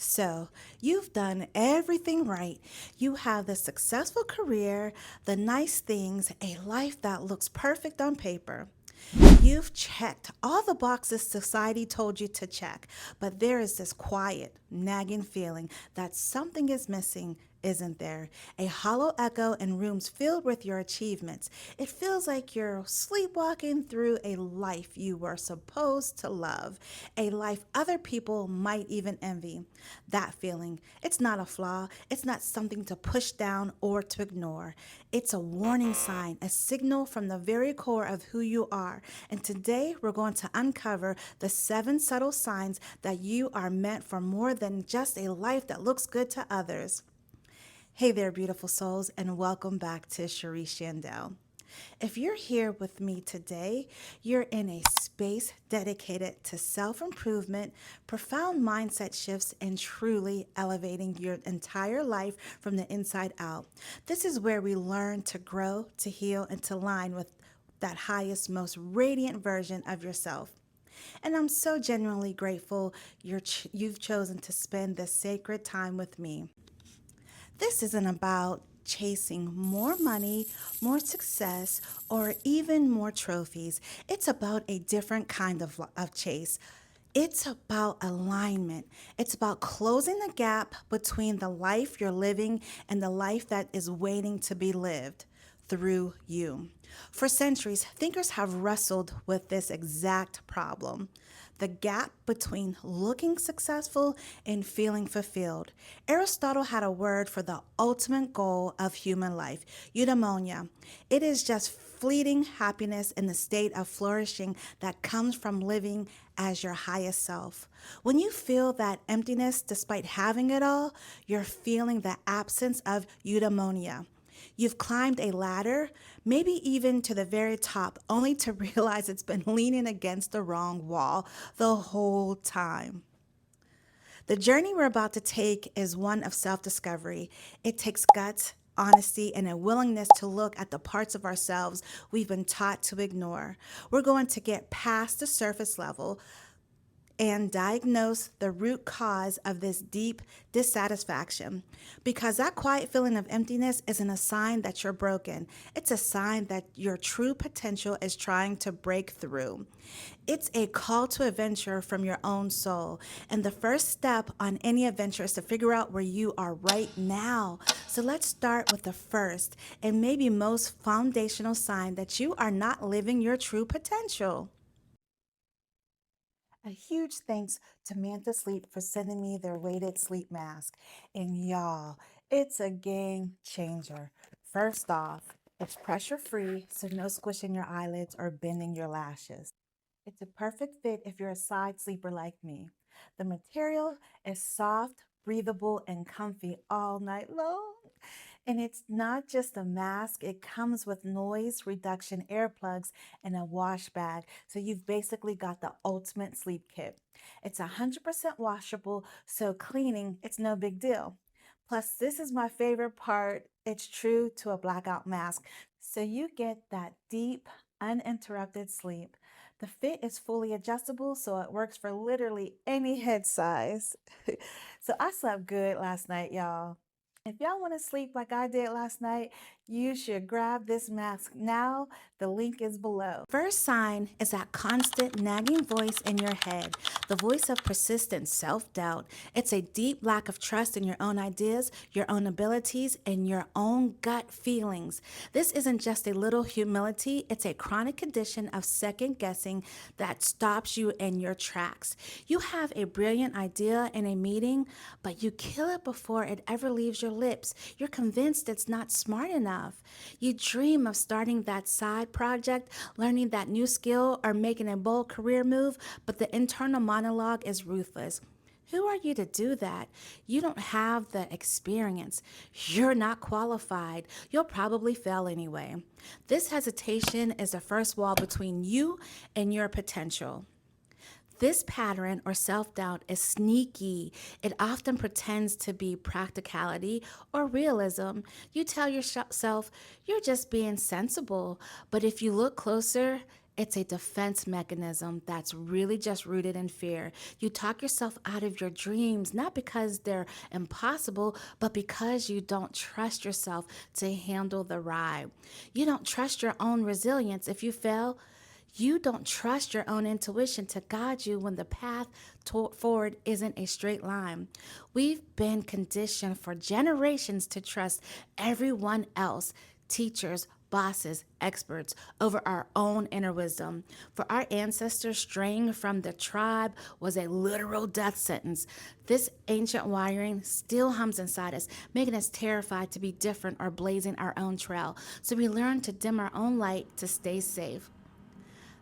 So, you've done everything right. You have the successful career, the nice things, a life that looks perfect on paper. You've checked all the boxes society told you to check, but there is this quiet, nagging feeling that something is missing, isn't there? A hollow echo in rooms filled with your achievements. It feels like you're sleepwalking through a life you were supposed to love, a life other people might even envy. That feeling, it's not a flaw, it's not something to push down or to ignore. It's a warning sign, a signal from the very core of who you are. And today we're going to uncover the 7 subtle signs that you are meant for more than just a life that looks good to others. Hey there, beautiful souls, and welcome back to Cherie Shandell. If you're here with me today, you're in a space dedicated to self improvement, profound mindset shifts, and truly elevating your entire life from the inside out. This is where we learn to grow, to heal, and to align with that highest, most radiant version of yourself. And I'm so genuinely grateful you've chosen to spend this sacred time with me. This isn't about chasing more money, more success, or even more trophies. It's about a different kind of chase. It's about alignment. It's about closing the gap between the life you're living and the life that is waiting to be lived through you. For centuries, thinkers have wrestled with this exact problem, the gap between looking successful and feeling fulfilled. Aristotle had a word for the ultimate goal of human life, eudaimonia. It is just fleeting happiness in the state of flourishing that comes from living as your highest self. When you feel that emptiness despite having it all, you're feeling the absence of eudaimonia. You've climbed a ladder, maybe even to the very top, only to realize it's been leaning against the wrong wall the whole time. The journey we're about to take is one of self discovery. It takes guts, honesty, and a willingness to look at the parts of ourselves we've been taught to ignore. We're going to get past the surface level, and diagnose the root cause of this deep dissatisfaction. Because that quiet feeling of emptiness isn't a sign that you're broken, it's a sign that your true potential is trying to break through. It's a call to adventure from your own soul. And the first step on any adventure is to figure out where you are right now. So let's start with the first and maybe most foundational sign that you are not living your true potential. A huge thanks to Manta Sleep for sending me their weighted sleep mask. And y'all, it's a game changer. First off, it's pressure free, so no squishing your eyelids or bending your lashes. It's a perfect fit if you're a side sleeper like me. The material is soft, breathable, and comfy all night long. And it's not just a mask, it comes with noise reduction earplugs and a wash bag. So you've basically got the ultimate sleep kit. It's 100% washable, so cleaning, it's no big deal. Plus, this is my favorite part. It's true to a blackout mask. So you get that deep, uninterrupted sleep. The fit is fully adjustable, so it works for literally any head size. So I slept good last night, y'all. If y'all want to sleep like I did last night, you should grab this mask now. The link is below. First sign is that constant nagging voice in your head, the voice of persistent self doubt. It's a deep lack of trust in your own ideas, your own abilities, and your own gut feelings. This isn't just a little humility, it's a chronic condition of second guessing that stops you in your tracks. You have a brilliant idea in a meeting, but you kill it before it ever leaves your lips. You're convinced it's not smart enough. You dream of starting that side project, learning that new skill, or making a bold career move, but the internal monologue is ruthless. Who are you to do that? You don't have the experience. You're not qualified. You'll probably fail anyway. This hesitation is the first wall between you and your potential. This pattern or self doubt is sneaky. It often pretends to be practicality or realism. You tell yourself you're just being sensible, but if you look closer, It's a defense mechanism that's really just rooted in fear. You talk yourself out of your dreams, not because they're impossible, but because you don't trust yourself to handle the ride. You don't trust your own resilience if you fail. You don't trust your own intuition to guide you when the path forward isn't a straight line. We've been conditioned for generations to trust everyone else, teachers, bosses, experts, over our own inner wisdom. For our ancestors, straying from the tribe was a literal death sentence. This ancient wiring still hums inside us, making us terrified to be different or blazing our own trail. So we learn to dim our own light to stay safe.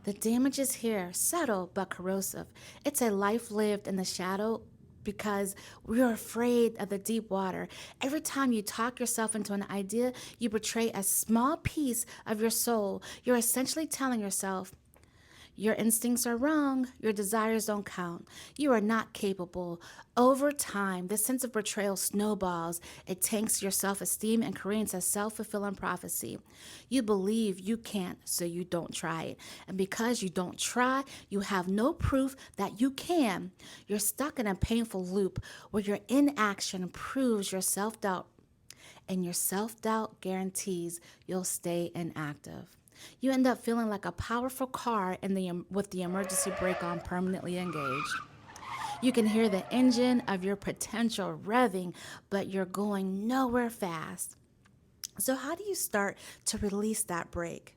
The damage is here, subtle but corrosive. It's a life lived in the shadow because we're afraid of the deep water. Every time you talk yourself into an idea, you betray a small piece of your soul. You're essentially telling yourself, your instincts are wrong. Your desires don't count. You are not capable. Over time, this sense of betrayal snowballs. It tanks your self esteem and creates a self fulfilling prophecy. You believe you can't, so you don't try it. And because you don't try, you have no proof that you can. You're stuck in a painful loop where your inaction proves your self doubt, and your self doubt guarantees you'll stay inactive. You end up feeling like a powerful car with the emergency brake on permanently engaged. You can hear the engine of your potential revving, but you're going nowhere fast. So, how do you start to release that brake?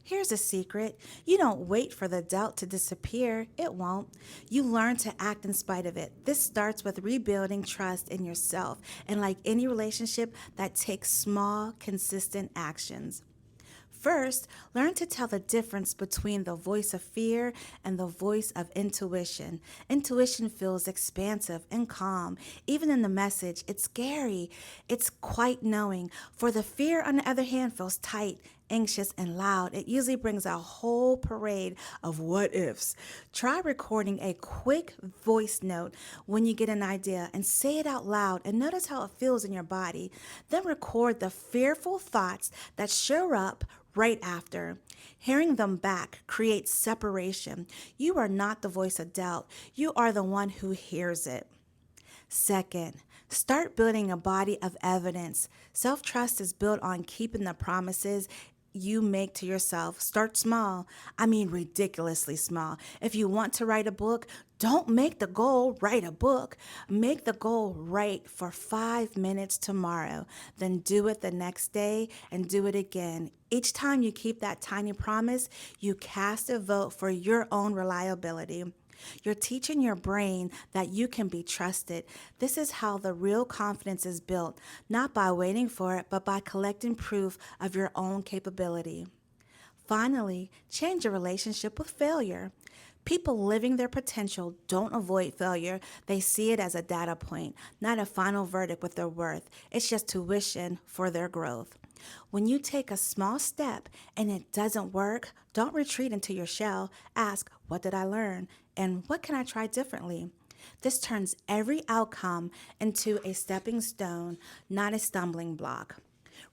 Here's a secret. You don't wait for the doubt to disappear. It won't. You learn to act in spite of it. This starts with rebuilding trust in yourself. And like any relationship, that takes small, consistent actions. First, learn to tell the difference between the voice of fear and the voice of intuition. Intuition feels expansive and calm. Even in the message, it's scary. It's quite knowing. For the fear, on the other hand, feels tight, anxious, and loud. It usually brings a whole parade of what ifs. Try recording a quick voice note when you get an idea and say it out loud and notice how it feels in your body. Then record the fearful thoughts that show up right after. Hearing them back creates separation. You are not the voice of doubt, you are the one who hears it. Second, start building a body of evidence. Self trust is built on keeping the promises you make to yourself. Start small. I mean, ridiculously small. If you want to write a book, don't make the goal write a book. Make the goal write for 5 minutes tomorrow. Then do it the next day and do it again. Each time you keep that tiny promise, you cast a vote for your own reliability. You're teaching your brain that you can be trusted. This is how the real confidence is built, not by waiting for it, but by collecting proof of your own capability. Finally, change your relationship with failure. People living their potential don't avoid failure. They see it as a data point, not a final verdict with their worth. It's just tuition for their growth. When you take a small step and it doesn't work, don't retreat into your shell. Ask, what did I learn? And what can I try differently? This turns every outcome into a stepping stone, not a stumbling block.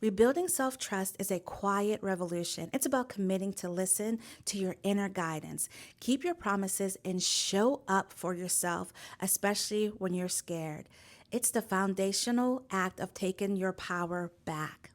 Rebuilding self trust is a quiet revolution. It's about committing to listen to your inner guidance. Keep your promises and show up for yourself, especially when you're scared. It's the foundational act of taking your power back.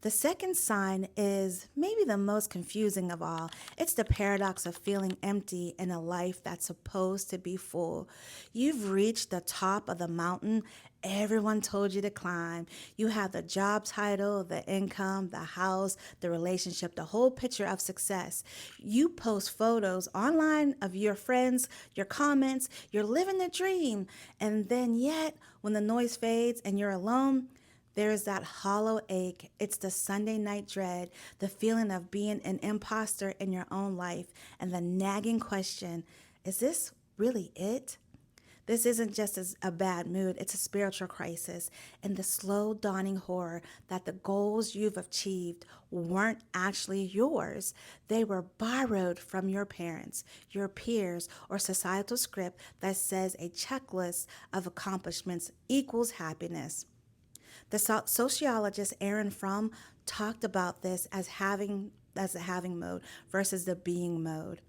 The second sign is maybe the most confusing of all. It's the paradox of feeling empty in a life that's supposed to be full. You've reached the top of the mountain everyone told you to climb. You have the job title, the income, the house, the relationship, the whole picture of success. You post photos online of your friends, your comments, you're living the dream. And then yet, when the noise fades and you're alone, there's that hollow ache. It's the Sunday night dread, the feeling of being an imposter in your own life, and the nagging question, is this really it? This isn't just a bad mood, it's a spiritual crisis, and the slow dawning horror that the goals you've achieved weren't actually yours. They were borrowed from your parents, your peers, or societal script that says a checklist of accomplishments equals happiness. The sociologist Aaron Fromm talked about this as having as the having mode versus the being mode.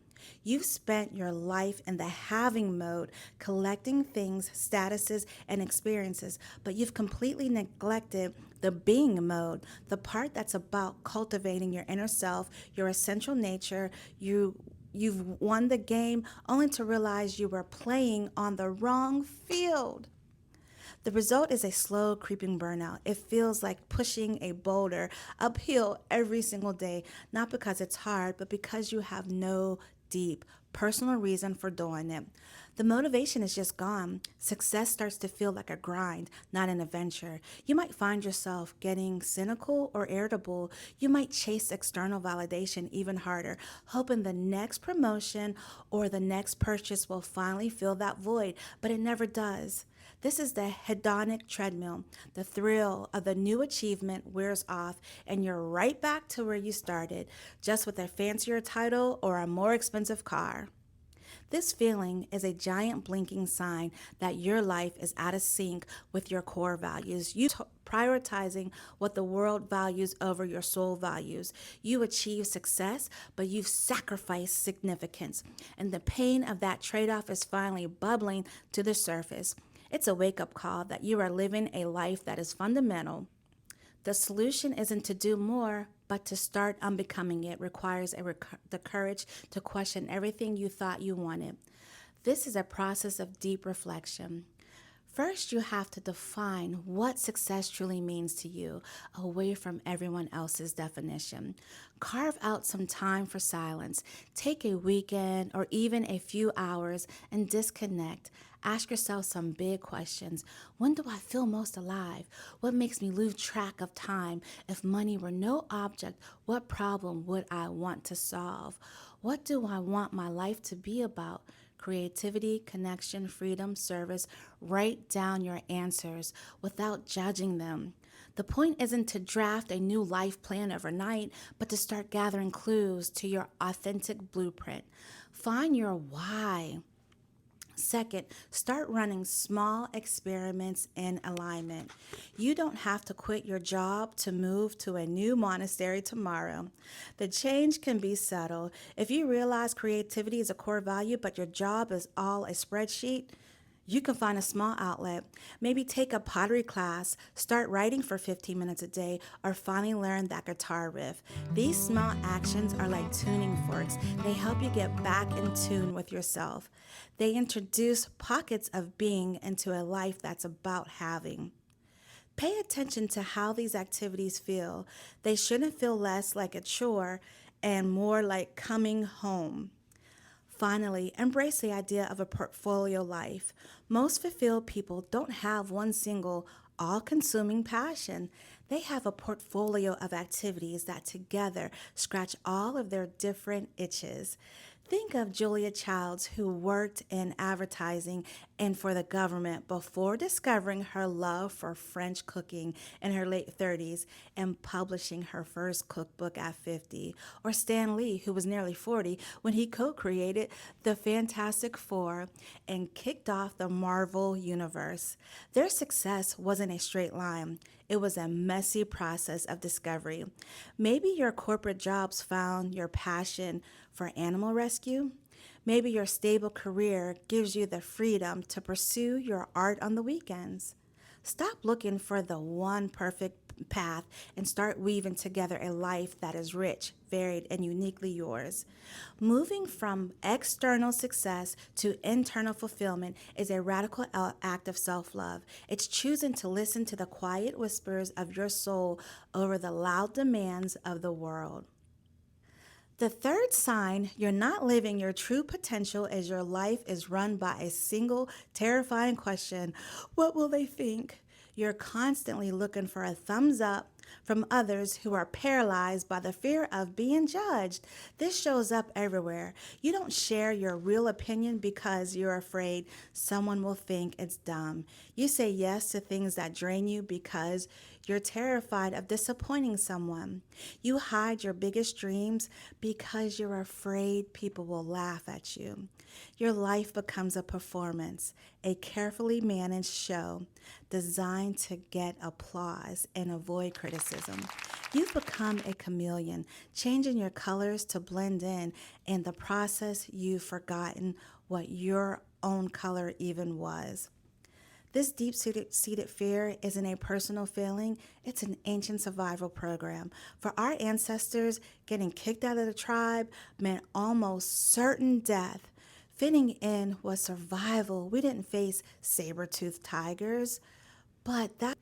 You've spent your life in the having mode, collecting things, statuses, and experiences, but you've completely neglected the being mode, the part that's about cultivating your inner self, your essential nature. You've won the game only to realize you were playing on the wrong field. The result is a slow, creeping burnout. It feels like pushing a boulder uphill every single day, not because it's hard, but because you have no deep personal reason for doing it. The motivation is just gone. Success starts to feel like a grind, not an adventure. You might find yourself getting cynical or irritable. You might chase external validation even harder, hoping the next promotion or the next purchase will finally fill that void, but it never does. This is the hedonic treadmill. The thrill of the new achievement wears off, and you're right back to where you started, just with a fancier title or a more expensive car. This feeling is a giant blinking sign that your life is out of sync with your core values. Prioritizing what the world values over your soul values. You achieve success, but you've sacrificed significance. And the pain of that trade off is finally bubbling to the surface. It's a wake up call that you are living a life that is fundamental. The solution isn't to do more, but to start unbecoming it requires the courage to question everything you thought you wanted. This is a process of deep reflection. First, you have to define what success truly means to you, away from everyone else's definition. Carve out some time for silence. Take a weekend or even a few hours and disconnect. Ask yourself some big questions. When do I feel most alive? What makes me lose track of time? If money were no object, what problem would I want to solve? What do I want my life to be about? Creativity, connection, freedom, service. Write down your answers without judging them. The point isn't to draft a new life plan overnight, but to start gathering clues to your authentic blueprint. Find your why. Second, start running small experiments in alignment. You don't have to quit your job to move to a new monastery tomorrow. The change can be subtle. If you realize creativity is a core value, but your job is all a spreadsheet, you can find a small outlet. Maybe take a pottery class, start writing for 15 minutes a day, or finally learn that guitar riff. These small actions are like tuning forks. They help you get back in tune with yourself. They introduce pockets of being into a life that's about having. Pay attention to how these activities feel. They shouldn't feel less like a chore and more like coming home. Finally, embrace the idea of a portfolio life. Most fulfilled people don't have one single, all consuming passion. They have a portfolio of activities that together scratch all of their different itches. Think of Julia Childs, who worked in advertising and for the government before discovering her love for French cooking in her late 30s and publishing her first cookbook at 50. Or Stan Lee, who was nearly 40 when he co-created the Fantastic Four and kicked off the Marvel Universe. Their success wasn't a straight line. It was a messy process of discovery. Maybe your corporate jobs found your passion for animal rescue. Maybe your stable career gives you the freedom to pursue your art on the weekends. Stop looking for the one perfect path and start weaving together a life that is rich, varied, and uniquely yours. Moving from external success to internal fulfillment is a radical act of self-love. It's choosing to listen to the quiet whispers of your soul over the loud demands of the world. The third sign you're not living your true potential is your life is run by a single terrifying question: what will they think? You're constantly looking for a thumbs up from others who are paralyzed by the fear of being judged. This shows up everywhere. You don't share your real opinion because you're afraid someone will think it's dumb. You say yes to things that drain you because you're terrified of disappointing someone. You hide your biggest dreams because you're afraid people will laugh at you. Your life becomes a performance, a carefully managed show designed to get applause and avoid criticism. You've become a chameleon, changing your colors to blend in. In the process, you've forgotten what your own color even was. This deep seated fear isn't a personal feeling, it's an ancient survival program. For our ancestors, getting kicked out of the tribe meant almost certain death. Fitting in was survival. We didn't face saber toothed tigers, but that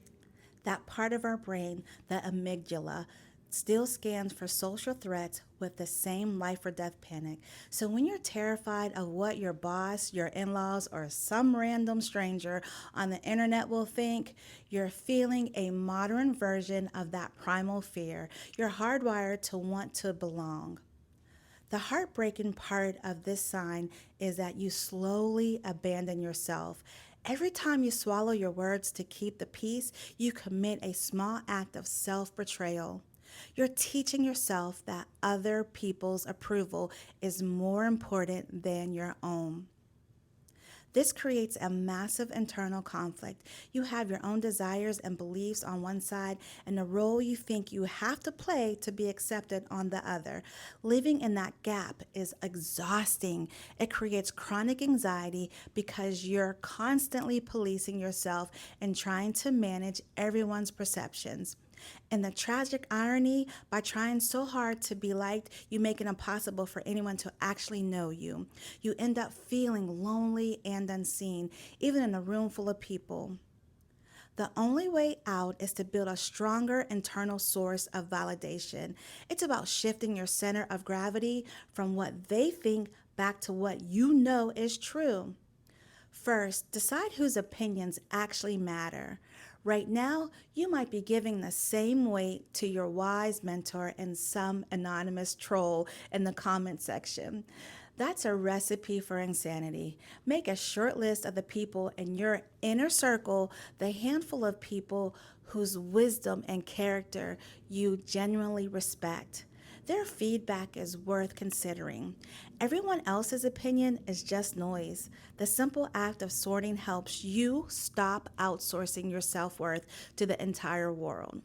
part of our brain, the amygdala, still scans for social threats with the same life or death panic. So when you're terrified of what your boss, your in laws, or some random stranger on the internet will think, you're feeling a modern version of that primal fear. You're hardwired to want to belong. The heartbreaking part of this sign is that you slowly abandon yourself. Every time you swallow your words to keep the peace, you commit a small act of self betrayal. You're teaching yourself that other people's approval is more important than your own. This creates a massive internal conflict. You have your own desires and beliefs on one side and the role you think you have to play to be accepted on the other. Living in that gap is exhausting. It creates chronic anxiety because you're constantly policing yourself and trying to manage everyone's perceptions. And the tragic irony, by trying so hard to be liked, you make it impossible for anyone to actually know you. You end up feeling lonely and unseen, even in a room full of people. The only way out is to build a stronger internal source of validation. It's about shifting your center of gravity from what they think back to what you know is true. First, decide whose opinions actually matter. Right now, you might be giving the same weight to your wise mentor and some anonymous troll in the comment section. That's a recipe for insanity. Make a short list of the people in your inner circle, the handful of people whose wisdom and character you genuinely respect. Their feedback is worth considering. Everyone else's opinion is just noise. The simple act of sorting helps you stop outsourcing your self worth to the entire world.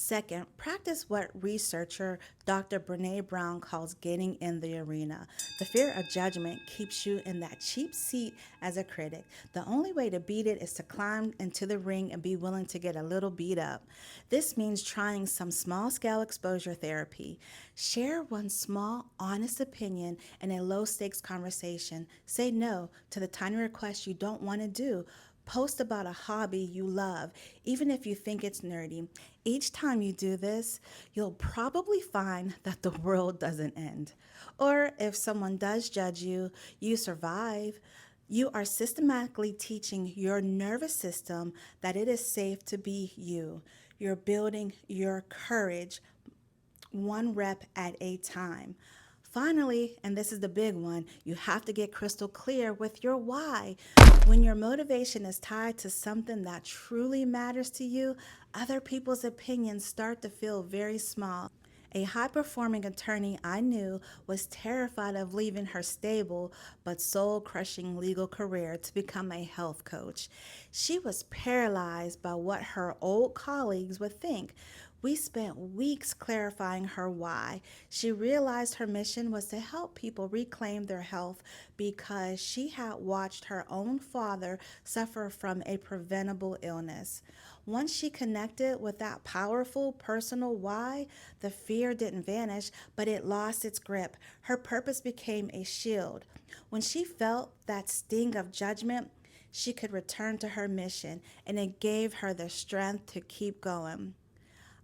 Second, practice what researcher Dr. Brene Brown calls getting in the arena. The fear of judgment keeps you in that cheap seat as a critic. The only way to beat it is to climb into the ring and be willing to get a little beat up. This means trying some small scale exposure therapy. Share one small, honest opinion in a low stakes conversation. Say no to the tiny request you don't want to do. Post about a hobby you love, even if you think it's nerdy. Each time you do this, you'll probably find that the world doesn't end. Or if someone does judge you, you survive. You are systematically teaching your nervous system that it is safe to be you. You're building your courage one rep at a time. Finally, and this is the big one, you have to get crystal clear with your why. When your motivation is tied to something that truly matters to you, other people's opinions start to feel very small. A high performing attorney I knew was terrified of leaving her stable but soul crushing legal career to become a health coach. She was paralyzed by what her old colleagues would think. We spent weeks clarifying her why. She realized her mission was to help people reclaim their health because she had watched her own father suffer from a preventable illness. Once she connected with that powerful personal why, the fear didn't vanish, but it lost its grip. Her purpose became a shield. When she felt that sting of judgment, she could return to her mission, and it gave her the strength to keep going.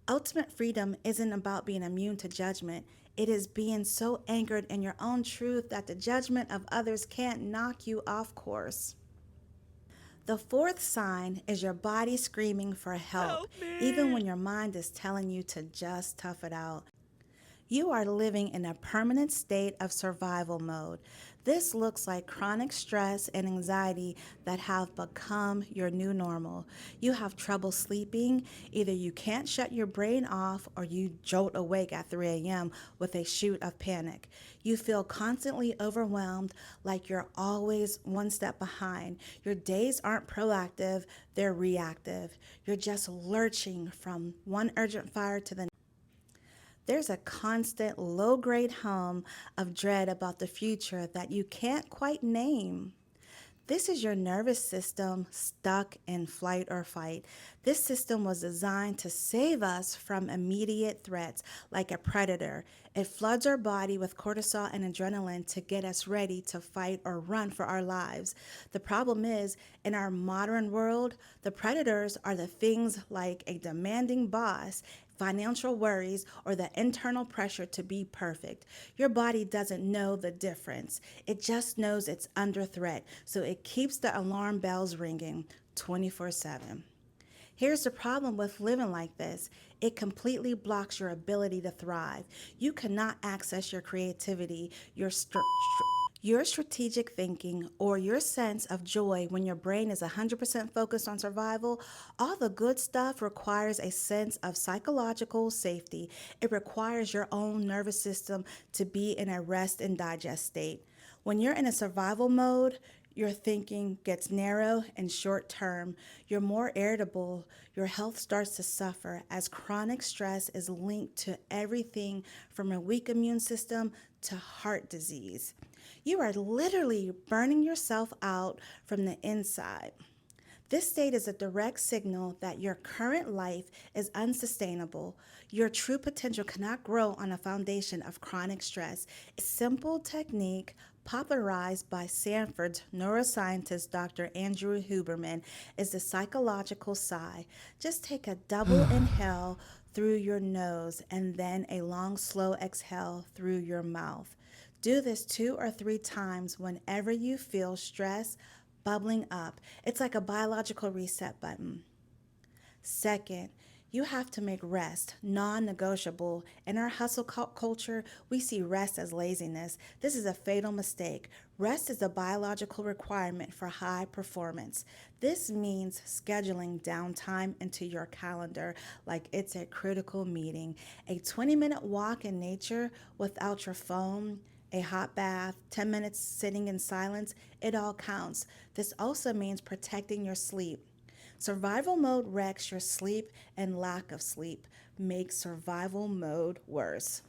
Ultimate freedom isn't about being immune to judgment. It is being so anchored in your own truth that the judgment of others can't knock you off course. The fourth sign is your body screaming for help, even when your mind is telling you to just tough it out. You are living in a permanent state of survival mode. This looks like chronic stress and anxiety that have become your new normal. You have trouble sleeping, either you can't shut your brain off or you jolt awake at 3 a.m. with a shoot of panic. You feel constantly overwhelmed, like you're always one step behind. Your days aren't proactive, they're reactive. You're just lurching from one urgent fire to the there's a constant low grade hum of dread about the future that you can't quite name. This is your nervous system stuck in flight or fight. This system was designed to save us from immediate threats like a predator. It floods our body with cortisol and adrenaline to get us ready to fight or run for our lives. The problem is, in our modern world, the predators are the things like a demanding boss, financial worries, or the internal pressure to be perfect. Your body doesn't know the difference. It just knows it's under threat, so it keeps the alarm bells ringing 24/7. Here's the problem with living like this. It completely blocks your ability to thrive. You cannot access your creativity, your strategic thinking, or your sense of joy when your brain is 100% focused on survival. All the good stuff requires a sense of psychological safety. It requires your own nervous system to be in a rest and digest state. When you're in a survival mode, your thinking gets narrow and short term. You're more irritable. Your health starts to suffer as chronic stress is linked to everything from a weak immune system to heart disease. You are literally burning yourself out from the inside. This state is a direct signal that your current life is unsustainable. Your true potential cannot grow on a foundation of chronic stress. A simple technique popularized by Stanford's neuroscientist Dr. Andrew Huberman is the psychological sigh. Just take a double inhale through your nose and then a long, slow exhale through your mouth. Do this 2 or 3 times whenever you feel stress bubbling up. It's like a biological reset button. Second, you have to make rest non-negotiable. In our hustle culture, we see rest as laziness. This is a fatal mistake. Rest is a biological requirement for high performance. This means scheduling downtime into your calendar like it's a critical meeting. A 20-minute walk in nature without your phone, a hot bath, 10 minutes sitting in silence, it all counts. This also means protecting your sleep. Survival mode wrecks your sleep, and lack of sleep makes survival mode worse.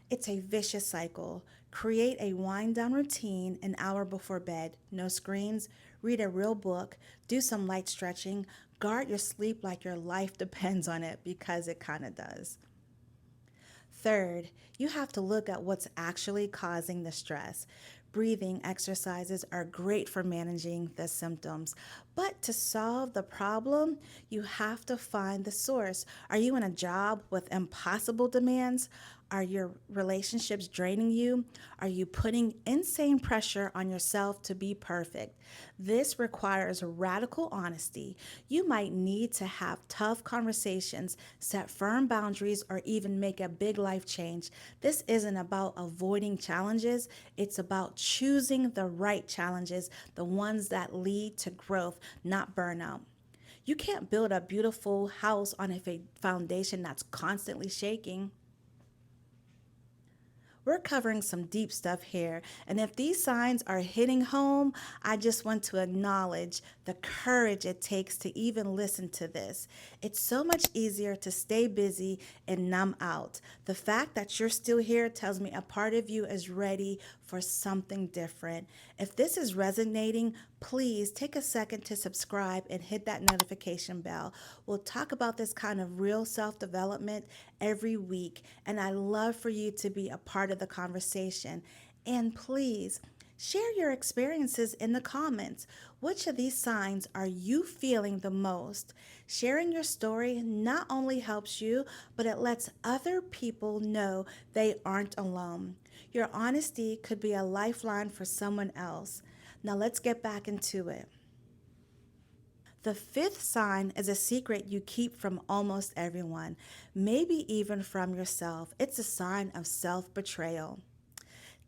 It's a vicious cycle. Create a wind down routine an hour before bed. No screens, read a real book, do some light stretching, guard your sleep like your life depends on it because it kind of does. Third, you have to look at what's actually causing the stress. Breathing exercises are great for managing the symptoms, but to solve the problem, you have to find the source. Are you in a job with impossible demands? Are your relationships draining you? Are you putting insane pressure on yourself to be perfect? This requires radical honesty. You might need to have tough conversations, set firm boundaries, or even make a big life change. This isn't about avoiding challenges, it's about choosing the right challenges, the ones that lead to growth, not burnout. You can't build a beautiful house on a foundation that's constantly shaking. We're covering some deep stuff here, and if these signs are hitting home, I just want to acknowledge the courage it takes to even listen to this. It's so much easier to stay busy and numb out. The fact that you're still here tells me a part of you is ready for something different. If this is resonating, please take a second to subscribe and hit that notification bell. We'll talk about this kind of real self-development every week, and I love for you to be a part of the conversation. And please, share your experiences in the comments. Which of these signs are you feeling the most? Sharing your story not only helps you, but it lets other people know they aren't alone. Your honesty could be a lifeline for someone else. Now let's get back into it. The fifth sign is a secret you keep from almost everyone, maybe even from yourself. It's a sign of self-betrayal.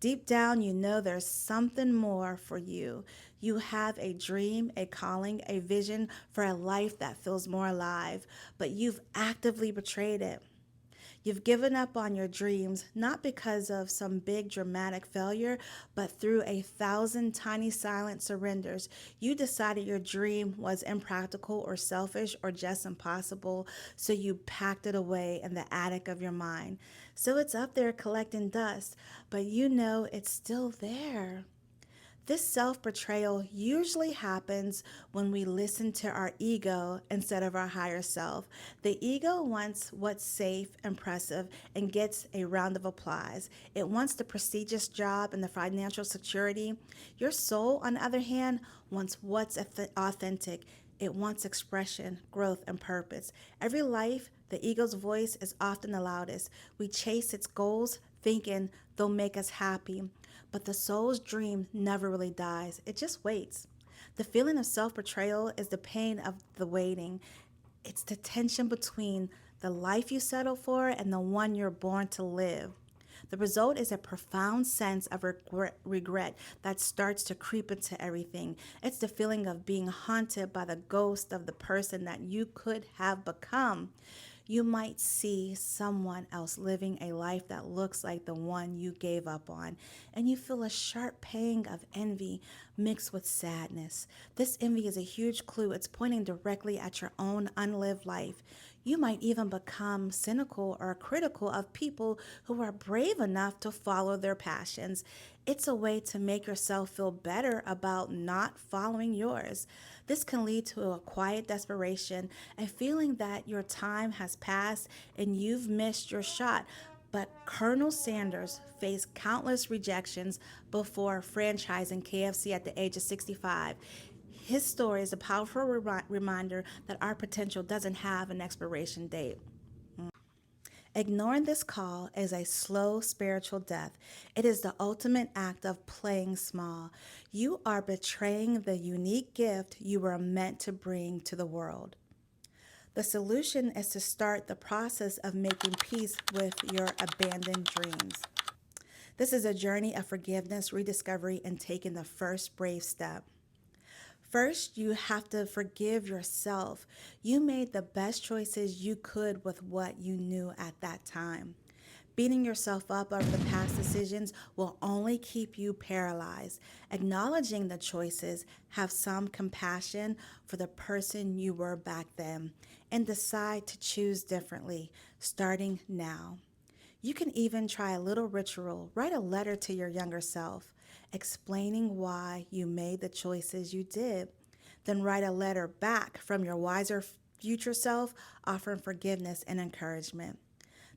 Deep down, you know there's something more for you. You have a dream, a calling, a vision for a life that feels more alive, but you've actively betrayed it. You've given up on your dreams, not because of some big dramatic failure, but through a thousand tiny silent surrenders. You decided your dream was impractical or selfish or just impossible, so you packed it away in the attic of your mind. So it's up there collecting dust, but you know it's still there. This self betrayal usually happens when we listen to our ego instead of our higher self. The ego wants what's safe, impressive, and gets a round of applause. It wants the prestigious job and the financial security. Your soul, on the other hand, wants what's authentic. It wants expression, growth, and purpose. Every life, the ego's voice is often the loudest. We chase its goals, thinking they'll make us happy. But the soul's dream never really dies, it just waits. The feeling of self betrayal is the pain of the waiting. It's the tension between the life you settle for and the one you're born to live. The result is a profound sense of regret that starts to creep into everything. It's the feeling of being haunted by the ghost of the person that you could have become. You might see someone else living a life that looks like the one you gave up on, and you feel a sharp pang of envy mixed with sadness. This envy is a huge clue. It's pointing directly at your own unlived life. You might even become cynical or critical of people who are brave enough to follow their passions. It's a way to make yourself feel better about not following yours. This can lead to a quiet desperation, a feeling that your time has passed and you've missed your shot. But Colonel Sanders faced countless rejections before franchising KFC at the age of 65. His story is a powerful reminder that our potential doesn't have an expiration date. Ignoring this call is a slow spiritual death. It is the ultimate act of playing small. You are betraying the unique gift you were meant to bring to the world. The solution is to start the process of making peace with your abandoned dreams. This is a journey of forgiveness, rediscovery, and taking the first brave step. First, you have to forgive yourself. You made the best choices you could with what you knew at that time. Beating yourself up over the past decisions will only keep you paralyzed. Acknowledging the choices, have some compassion for the person you were back then, and decide to choose differently, starting now. You can even try a little ritual. Write a letter to your younger self, explaining why you made the choices you did. Then write a letter back from your wiser future self, offering forgiveness and encouragement.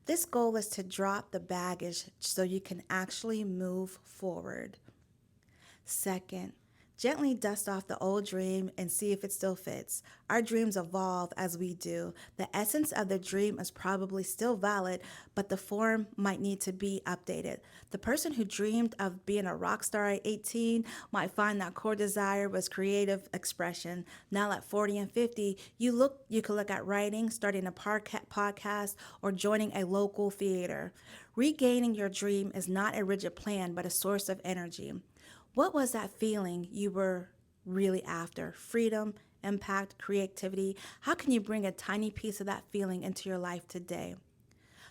This goal is to drop the baggage so you can actually move forward. Second, gently dust off the old dream and see if it still fits. Our dreams evolve as we do. The essence of the dream is probably still valid, but the form might need to be updated. The person who dreamed of being a rock star at 18 might find that core desire was creative expression. Now at 40 and 50, you could look at writing, starting a podcast, or joining a local theater. Regaining your dream is not a rigid plan, but a source of energy. What was that feeling you were really after? Freedom, impact, creativity. How can you bring a tiny piece of that feeling into your life today?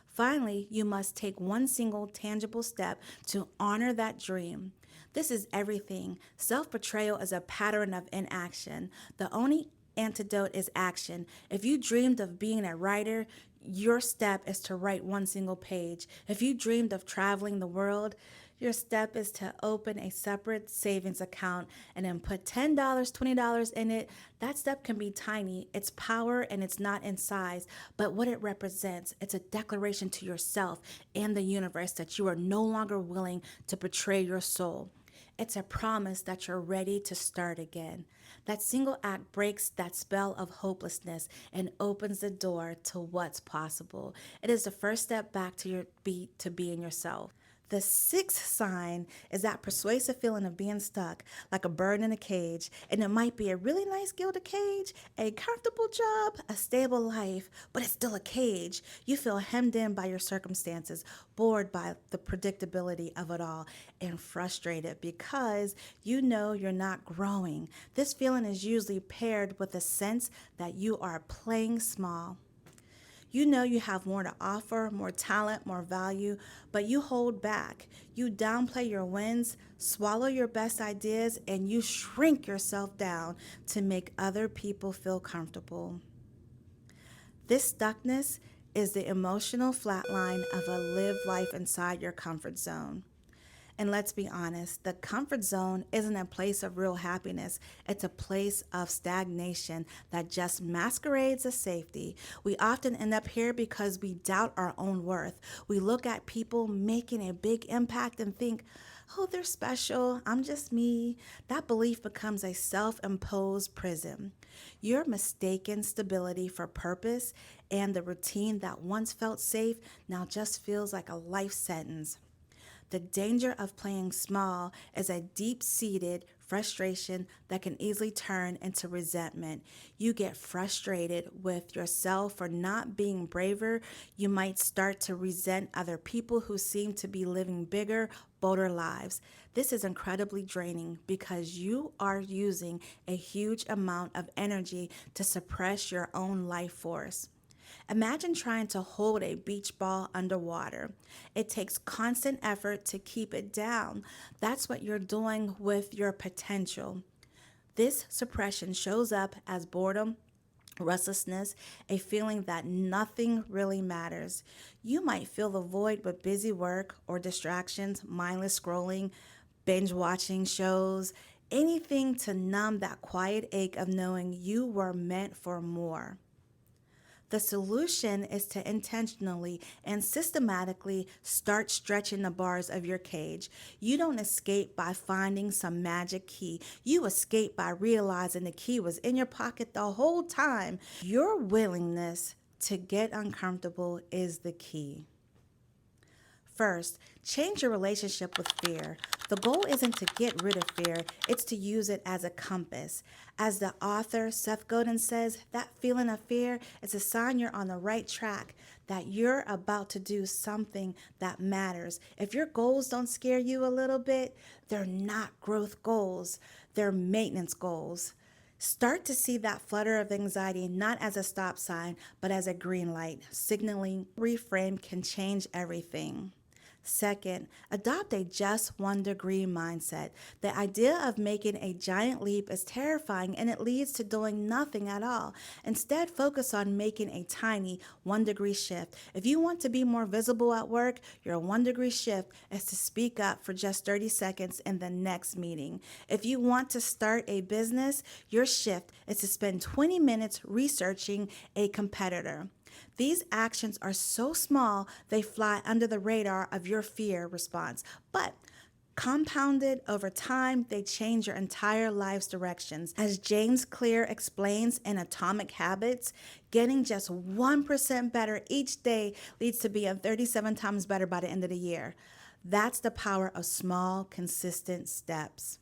Finally, you must take one single tangible step to honor that dream. This is everything. Self betrayal is a pattern of inaction. The only antidote is action. If you dreamed of being a writer, your step is to write one single page. If you dreamed of traveling the world, your step is to open a separate savings account and then put $10, $20 in it. That step can be tiny. It's power and it's not in size, but what it represents, it's a declaration to yourself and the universe that you are no longer willing to betray your soul. It's a promise that you're ready to start again. That single act breaks that spell of hopelessness and opens the door to what's possible. It is the first step back to being yourself. The sixth sign is that persuasive feeling of being stuck, like a bird in a cage. And it might be a really nice gilded cage, a comfortable job, a stable life, but it's still a cage. You feel hemmed in by your circumstances, bored by the predictability of it all, and frustrated because you know you're not growing. This feeling is usually paired with a sense that you are playing small. You know you have more to offer, more talent, more value, but you hold back. You downplay your wins, swallow your best ideas, and you shrink yourself down to make other people feel comfortable. This stuckness is the emotional flatline of a live life inside your comfort zone. And let's be honest, the comfort zone isn't a place of real happiness. It's a place of stagnation that just masquerades as safety. We often end up here because we doubt our own worth. We look at people making a big impact and think, oh, they're special. I'm just me. That belief becomes a self imposed prison. Your mistaken stability for purpose and the routine that once felt safe now just feels like a life sentence. The danger of playing small is a deep seated frustration that can easily turn into resentment. You get frustrated with yourself for not being braver. You might start to resent other people who seem to be living bigger, bolder lives. This is incredibly draining because you are using a huge amount of energy to suppress your own life force. Imagine trying to hold a beach ball underwater. It takes constant effort to keep it down. That's what you're doing with your potential. This suppression shows up as boredom, restlessness, a feeling that nothing really matters. You might fill the void with busy work or distractions, mindless scrolling, binge watching shows, anything to numb that quiet ache of knowing you were meant for more. The solution is to intentionally and systematically start stretching the bars of your cage. You don't escape by finding some magic key. You escape by realizing the key was in your pocket the whole time. Your willingness to get uncomfortable is the key. First, change your relationship with fear. The goal isn't to get rid of fear, it's to use it as a compass. As the author Seth Godin says, that feeling of fear is a sign you're on the right track, that you're about to do something that matters. If your goals don't scare you a little bit, they're not growth goals, they're maintenance goals. Start to see that flutter of anxiety not as a stop sign, but as a green light, signaling reframe can change everything. Second, adopt a just 1 degree mindset. The idea of making a giant leap is terrifying and it leads to doing nothing at all. Instead, focus on making a tiny 1 degree shift. If you want to be more visible at work, your 1 degree shift is to speak up for just 30 seconds in the next meeting. If you want to start a business, your shift is to spend 20 minutes researching a competitor. These actions are so small they fly under the radar of your fear response, but compounded over time, they change your entire life's directions. As James Clear explains in Atomic Habits, getting just 1% better each day leads to being 37 times better by the end of the year. That's the power of small, consistent steps.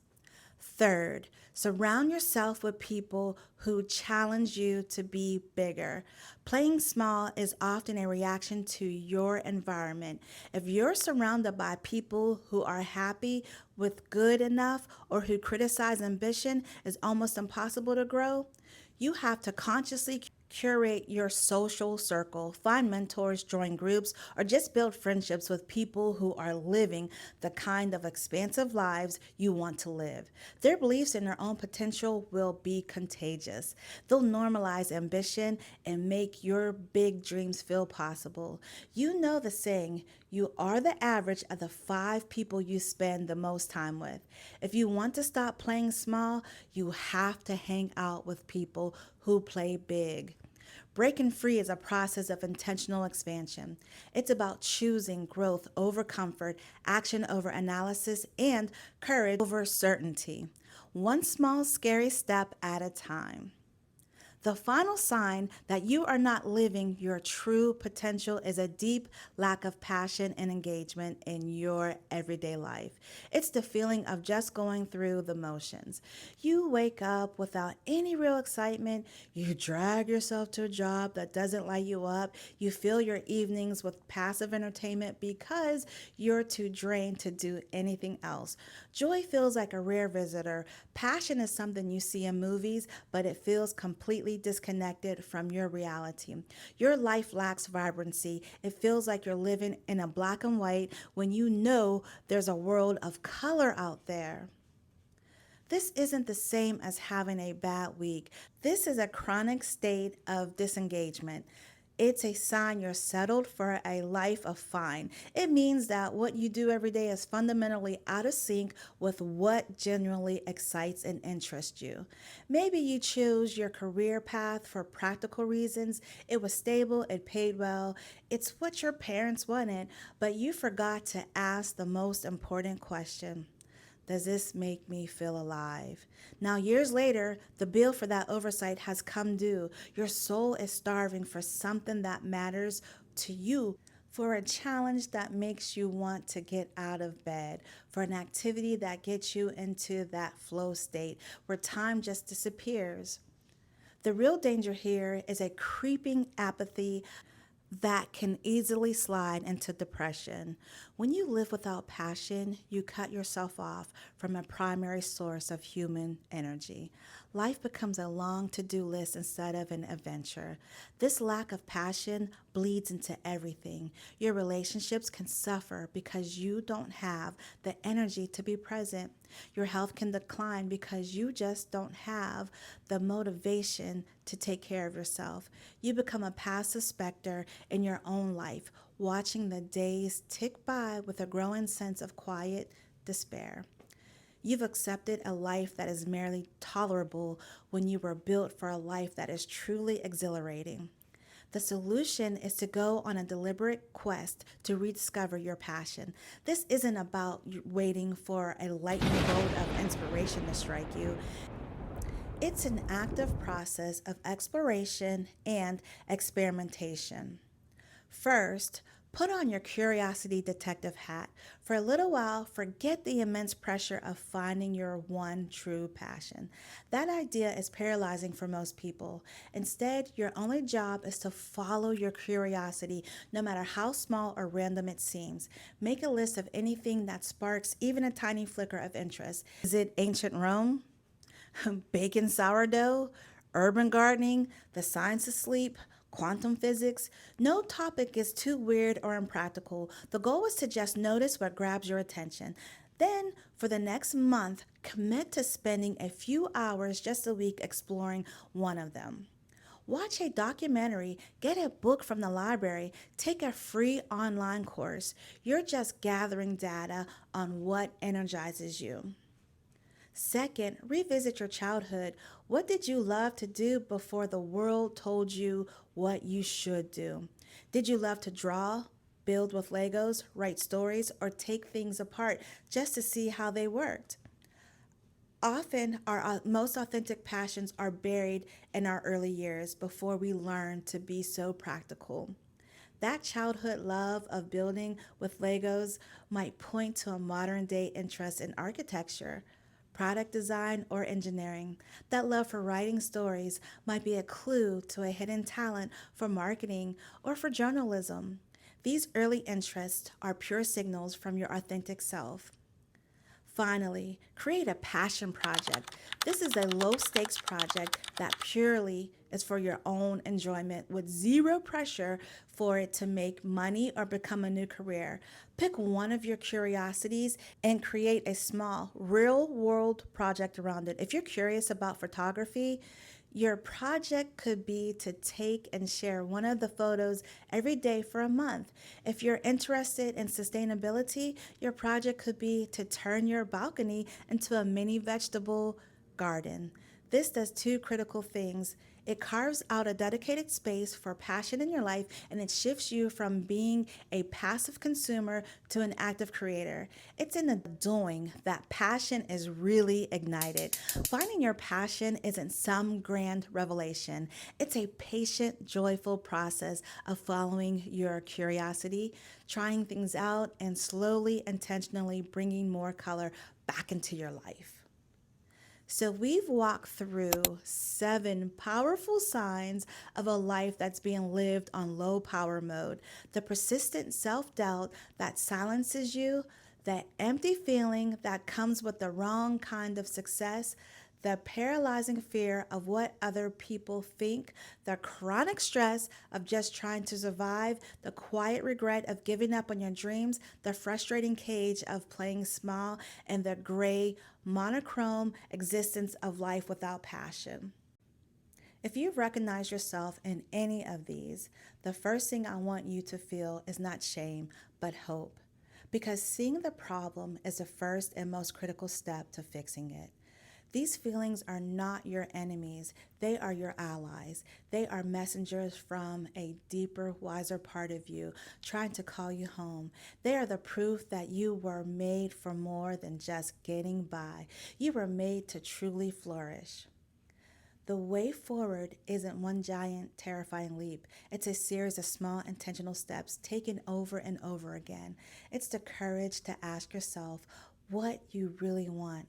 Third, surround yourself with people who challenge you to be bigger. Playing small is often a reaction to your environment. If you're surrounded by people who are happy with good enough or who criticize ambition, it's almost impossible to grow. You have to consciously curate your social circle, find mentors, join groups, or just build friendships with people who are living the kind of expansive lives you want to live. Their beliefs in their own potential will be contagious. They'll normalize ambition and make your big dreams feel possible. You know the saying, you are the average of the 5 people you spend the most time with. If you want to stop playing small, you have to hang out with people who play big. Breaking free is a process of intentional expansion. It's about choosing growth over comfort, action over analysis, and courage over certainty. One small, scary step at a time. The final sign that you are not living your true potential is a deep lack of passion and engagement in your everyday life. It's the feeling of just going through the motions. You wake up without any real excitement. You drag yourself to a job that doesn't light you up. You fill your evenings with passive entertainment because you're too drained to do anything else. Joy feels like a rare visitor. Passion is something you see in movies, but it feels completely disconnected from your reality. Your life lacks vibrancy. It feels like you're living in a black and white when you know there's a world of color out there. This isn't the same as having a bad week. This is a chronic state of disengagement. It's a sign you're settled for a life of fine. It means that what you do every day is fundamentally out of sync with what genuinely excites and interests you. Maybe you chose your career path for practical reasons. It was stable, it paid well, it's what your parents wanted, but you forgot to ask the most important question. Does this make me feel alive? Now, years later, the bill for that oversight has come due. Your soul is starving for something that matters to you, for a challenge that makes you want to get out of bed, for an activity that gets you into that flow state where time just disappears. The real danger here is a creeping apathy that can easily slide into depression. When you live without passion, you cut yourself off from a primary source of human energy. Life becomes a long to-do list instead of an adventure. This lack of passion bleeds into everything. Your relationships can suffer because you don't have the energy to be present. Your health can decline because you just don't have the motivation to take care of yourself. You become a passive specter in your own life, watching the days tick by with a growing sense of quiet despair. You've accepted a life that is merely tolerable when you were built for a life that is truly exhilarating. The solution is to go on a deliberate quest to rediscover your passion. This isn't about waiting for a lightning bolt of inspiration to strike you. It's an active process of exploration and experimentation. First, put on your curiosity detective hat. For a little while, forget the immense pressure of finding your one true passion. That idea is paralyzing for most people. Instead, your only job is to follow your curiosity, no matter how small or random it seems. Make a list of anything that sparks even a tiny flicker of interest. Is it ancient Rome? Bacon sourdough? Urban gardening? The science of sleep? Quantum physics? No topic is too weird or impractical. The goal is to just notice what grabs your attention. Then, for the next month, commit to spending a few hours just a week exploring one of them. Watch a documentary, get a book from the library, take a free online course. You're just gathering data on what energizes you. Second, revisit your childhood. What did you love to do before the world told you what you should do? Did you love to draw, build with Legos, write stories, or take things apart just to see how they worked? Often, our most authentic passions are buried in our early years before we learn to be so practical. That childhood love of building with Legos might point to a modern day interest in architecture, product design, or engineering. That love for writing stories might be a clue to a hidden talent for marketing or for journalism. These early interests are pure signals from your authentic self. Finally, create a passion project. This is a low stakes project that purely is for your own enjoyment with zero pressure for it to make money or become a new career. Pick one of your curiosities and create a small, real world project around it. If you're curious about photography, your project could be to take and share one of the photos every day for a month. If you're interested in sustainability, your project could be to turn your balcony into a mini vegetable garden. This does two critical things. It carves out a dedicated space for passion in your life, and it shifts you from being a passive consumer to an active creator. It's in the doing that passion is really ignited. Finding your passion isn't some grand revelation, it's a patient, joyful process of following your curiosity, trying things out, and slowly, intentionally bringing more color back into your life. So, we've walked through 7 powerful signs of a life that's being lived on low power mode. The persistent self doubt that silences you, that empty feeling that comes with the wrong kind of success, the paralyzing fear of what other people think, the chronic stress of just trying to survive, the quiet regret of giving up on your dreams, the frustrating cage of playing small, and the gray, monochrome existence of life without passion. If you recognize yourself in any of these, the first thing I want you to feel is not shame, but hope. Because seeing the problem is the first and most critical step to fixing it. These feelings are not your enemies. They are your allies. They are messengers from a deeper, wiser part of you trying to call you home. They are the proof that you were made for more than just getting by. You were made to truly flourish. The way forward isn't one giant, terrifying leap. It's a series of small, intentional steps taken over and over again. It's the courage to ask yourself what you really want.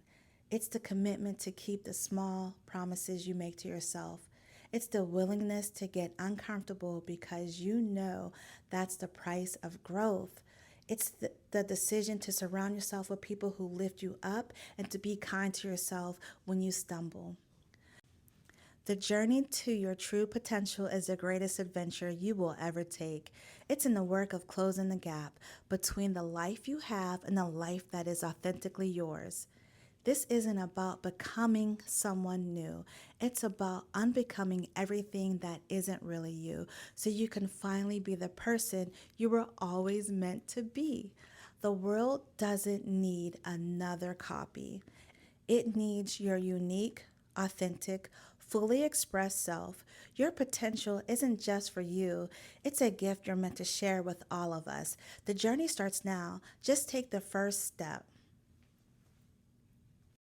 It's the commitment to keep the small promises you make to yourself. It's the willingness to get uncomfortable because you know that's the price of growth. It's the decision to surround yourself with people who lift you up and to be kind to yourself when you stumble. The journey to your true potential is the greatest adventure you will ever take. It's in the work of closing the gap between the life you have and the life that is authentically yours. This isn't about becoming someone new. It's about unbecoming everything that isn't really you so you can finally be the person you were always meant to be. The world doesn't need another copy. It needs your unique, authentic, fully expressed self. Your potential isn't just for you, it's a gift you're meant to share with all of us. The journey starts now. Just take the first step.